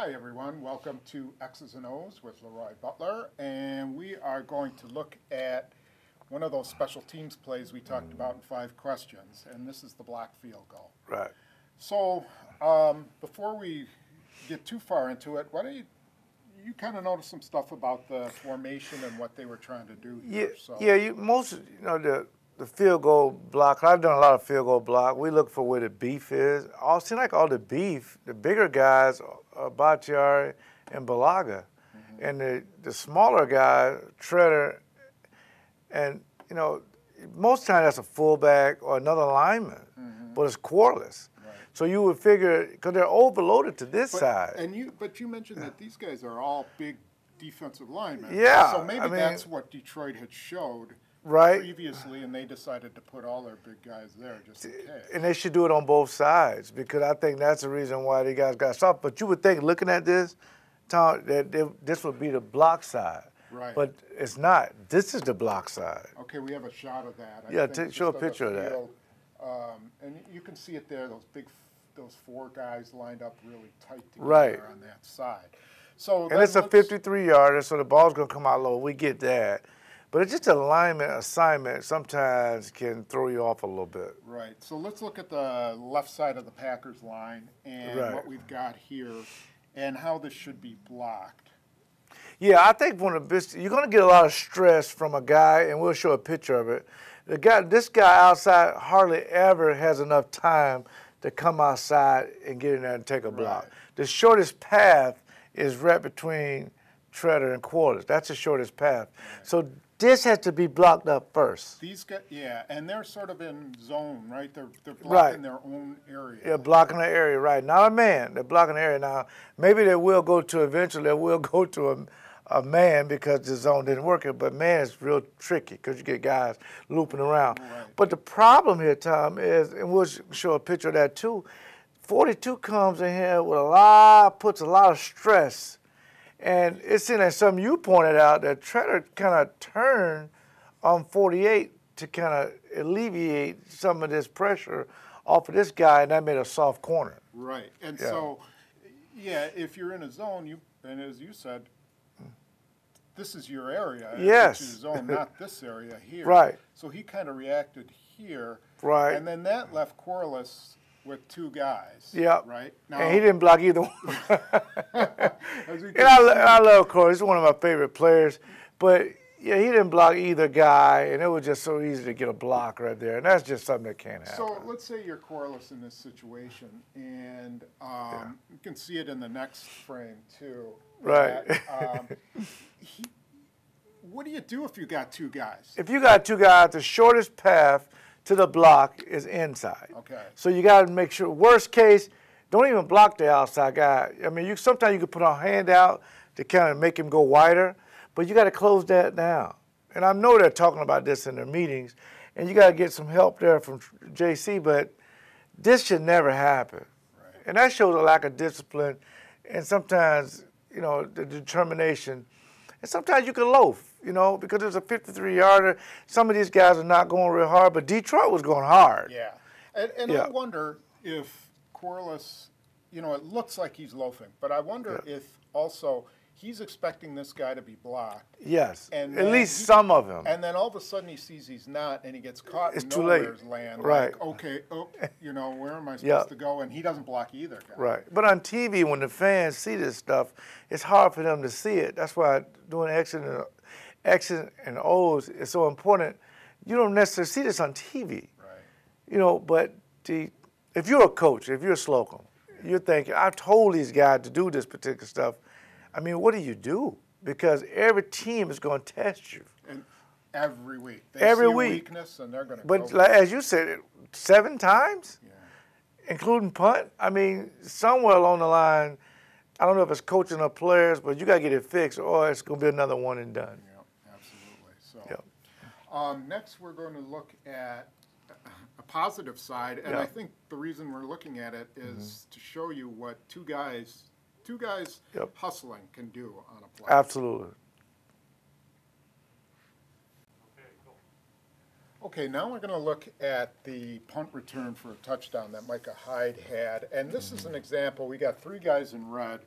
Hi everyone, welcome to X's and O's with LeRoy Butler, and we are going to look at one of those special teams plays we talked about in 5 questions, and this is the block field goal. Right. So before we get too far into it, why don't you kind of notice some stuff about the formation and what they were trying to do here. The field goal block, I've done a lot of field goal block. We look for where the beef is. It seems like all the beef, the bigger guys are Bakhtiari and Balaga. And the smaller guy, Treader, and, most times that's a fullback or another lineman, but it's Corliss. Right. So you would figure, because they're overloaded to this side. But you mentioned that these guys are all big defensive linemen. Yeah. So maybe that's what Detroit had showed previously, and they decided to put all their big guys there just in case. And they should do it on both sides, because I think that's the reason why the guys got stopped. But you would think, looking at this, Tom, that this would be the block side. Right. But it's not. This is the block side. Okay, we have a shot of that. Show a picture of that. And you can see it there, those 4 guys lined up really tight together on that side. So and it's a 53-yarder, so the ball's going to come out low. We get that. But it's just alignment, assignment sometimes can throw you off a little bit. Right. So let's look at the left side of the Packers line and what we've got here and how this should be blocked. Yeah, I think you're going to get a lot of stress from a guy, and we'll show a picture of it. This guy outside hardly ever has enough time to come outside and get in there and take a block. The shortest path is right between Treader and Corliss. That's the shortest path. So this has to be blocked up first. These guys, and they're sort of in zone, right? They're blocking their own area. Yeah, blocking the area, right. Not a man. They're blocking the area. Now, maybe eventually they will go to a man because the zone didn't work, but man is real tricky because you get guys looping around. Right. But the problem here, Tom, is, and we'll show a picture of that too, 42 comes in here with puts a lot of stress. And it's in that something you pointed out that Treader kind of turned on 48 to kind of alleviate some of this pressure off of this guy, and that made a soft corner. Right. And so, if you're in a zone, and as you said, this is your area. Yes. Which is zone, not this area here. Right. So he kind of reacted here. Right. And then that left Corliss with 2 guys. Yeah. Right. Now, and he didn't block either one. And I love Corliss. He's one of my favorite players. But, he didn't block either guy, and it was just so easy to get a block right there. And that's just something that can't happen. So let's say you're Corliss in this situation, and you can see it in the next frame, too. Right. What do you do if you got 2 guys? If you got 2 guys, the shortest path to the block is inside. Okay. So you got to make sure, worst case, don't even block the outside guy. I mean, sometimes you can put a hand out to kind of make him go wider, but you got to close that down. And I know they're talking about this in their meetings, and you got to get some help there from JC, but this should never happen. Right. And that shows a lack of discipline and sometimes, the determination. And sometimes you can loaf, because it's a 53-yarder. Some of these guys are not going real hard, but Detroit was going hard. Yeah. And I wonder if Corliss, it looks like he's loafing, but I wonder if also he's expecting this guy to be blocked. Yes, and at least some of him. And then all of a sudden he sees he's not, and he gets caught in nowhere's land. Right. Like, okay, where am I supposed to go? And he doesn't block either guy. Right. But on TV, when the fans see this stuff, it's hard for them to see it. That's why doing X's and O's is so important. You don't necessarily see this on TV. Right. But if you're a coach, if you're a Slocum, you're thinking, I've told these guys to do this particular stuff. I mean, what do you do? Because every team is going to test you. And every week. They see a weakness, and they're going to But as you said, 7 times, including punt. I mean, somewhere along the line, I don't know if it's coaching or players, but you got to get it fixed, or it's going to be another one and done. Yeah, absolutely. So, next we're going to look at a positive side, and I think the reason we're looking at it is to show you what two guys hustling can do on a play. Absolutely. Okay, now we're going to look at the punt return for a touchdown that Micah Hyde had. And this is an example. We got 3 guys in red.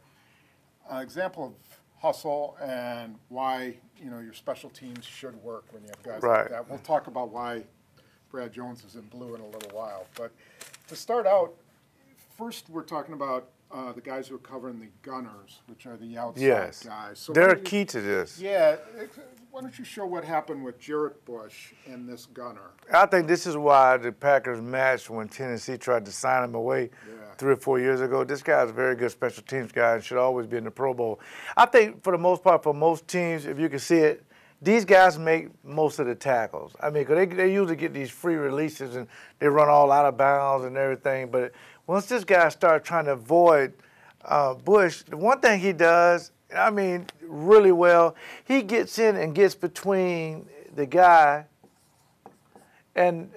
example of hustle and why, your special teams should work when you have guys Right. like that. We'll talk about why Brad Jones is in blue in a little while. But to start out, first we're talking about the guys who are covering the gunners, which are the outside guys. So they're key to this. Yeah. Why don't you show what happened with Jarrett Bush and this gunner? I think this is why the Packers matched when Tennessee tried to sign him away 3 or 4 years ago. This guy's a very good special teams guy and should always be in the Pro Bowl. I think for the most part, for most teams, if you can see it, these guys make most of the tackles. I mean, 'cause they usually get these free releases and they run all out of bounds and everything. But once this guy starts trying to avoid Bush, the one thing he does, I mean, really well, he gets in and gets between the guy and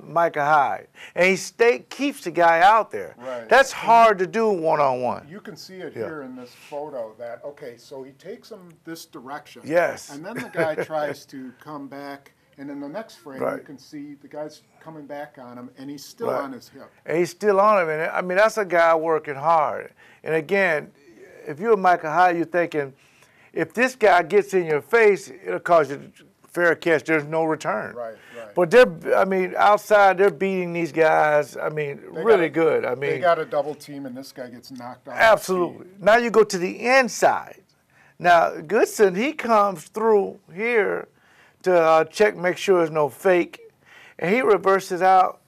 Micah Hyde. And he keeps the guy out there. Right. That's hard to do one-on-one. You can see it here in this photo that, okay, so he takes him this direction. Yes. And then the guy tries to come back, and in the next frame Right. you can see the guy's coming back on him, and he's still on his hip. And he's still on him. And I mean, that's a guy working hard. And again, if you're Micah Hyde, you're thinking, if this guy gets in your face, it'll cause you fair catch. There's no return. Right. But outside, they're beating these guys. I mean, really good. I mean, they got a double team, and this guy gets knocked off. Absolutely. Now you go to the inside. Now Goodson, he comes through here to check, make sure there's no fake, and he reverses out.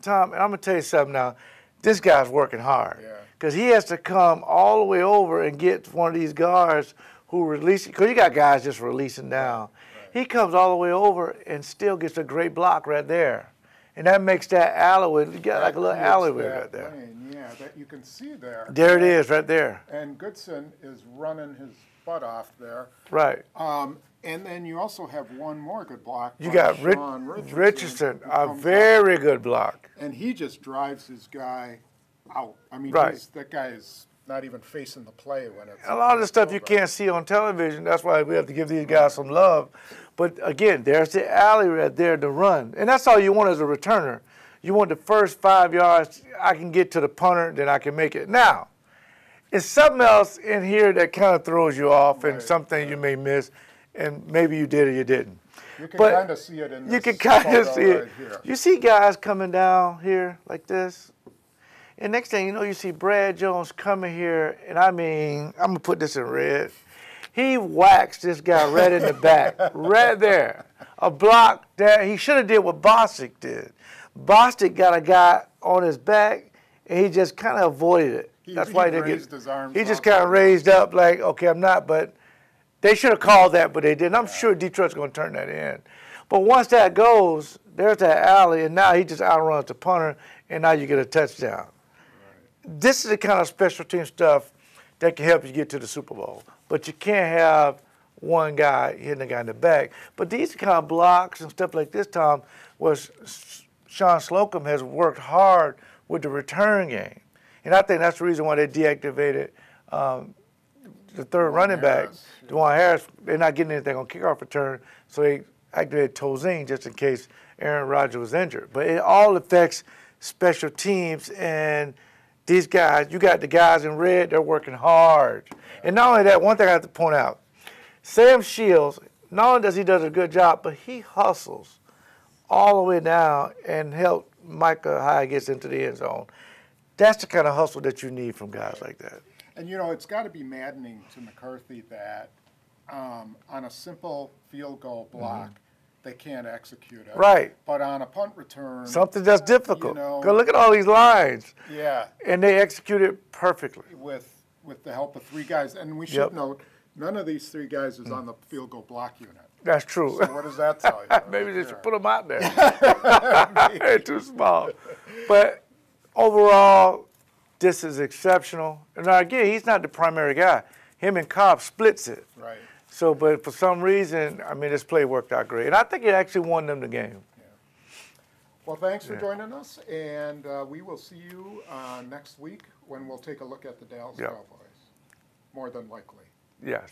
Tom, and I'm gonna tell you something now. This guy's working hard. Yeah. Because he has to come all the way over and get one of these guards who release, because you got guys just releasing down. Right. He comes all the way over and still gets a great block right there. And that makes that alleyway, you got like a little alleyway right there. Lane, yeah, that you can see there. There it is right there. And Goodson is running his butt off there. Right. And then you also have one more good block. You got Richardson, a very good block. And he just drives his guy out. I mean, that guy is not even facing the play when it's... A lot of the stuff you can't see on television. That's why we have to give these guys some love. But again, there's the alley right there to run. And that's all you want as a returner. You want the first 5 yards, I can get to the punter, then I can make it. Now, it's something else in here that kind of throws you off and something you may miss, and maybe you did or you didn't. You can kind of see it in this. You can kind of see it. Right here. You see guys coming down here like this. And next thing you know, you see Brad Jones coming here, and I mean, I'm going to put this in red. He waxed this guy right in the back, right there. A block that he should have did what Bostic did. Bostic got a guy on his back, and he just kind of avoided it. That's why he didn't get his arms. He just kind of raised up like, okay, I'm not, but they should have called that, but they didn't. I'm sure Detroit's going to turn that in. But once that goes, there's that alley, and now he just outruns the punter, and now you get a touchdown. This is the kind of special team stuff that can help you get to the Super Bowl. But you can't have one guy hitting the guy in the back. But these kind of blocks and stuff like this, Tom, was Sean Slocum has worked hard with the return game. And I think that's the reason why they deactivated the third running back, DeJuan Harris. They're not getting anything on kickoff return, so they activated Tozine just in case Aaron Rodgers was injured. But it all affects special teams, and these guys, you got the guys in red, they're working hard. And not only that, one thing I have to point out, Sam Shields, not only does he do a good job, but he hustles all the way down and help Micah Hyde gets into the end zone. That's the kind of hustle that you need from guys like that. And, you know, it's got to be maddening to McCarthy that on a simple field goal block, they can't execute it. Right. But on a punt return, something that's difficult. You know, go look at all these lines. Yeah. And they execute it perfectly. With the help of three guys. And we should note, none of these three guys is on the field goal block unit. That's true. So what does that tell you? Maybe they should put them out there. They're too small. But overall, this is exceptional. And now again, he's not the primary guy. Him and Cobb splits it. Right. So, but for some reason, I mean, this play worked out great. And I think it actually won them the game. Yeah. Well, thanks for joining us. And we will see you next week when we'll take a look at the Dallas Cowboys. More than likely. Yes.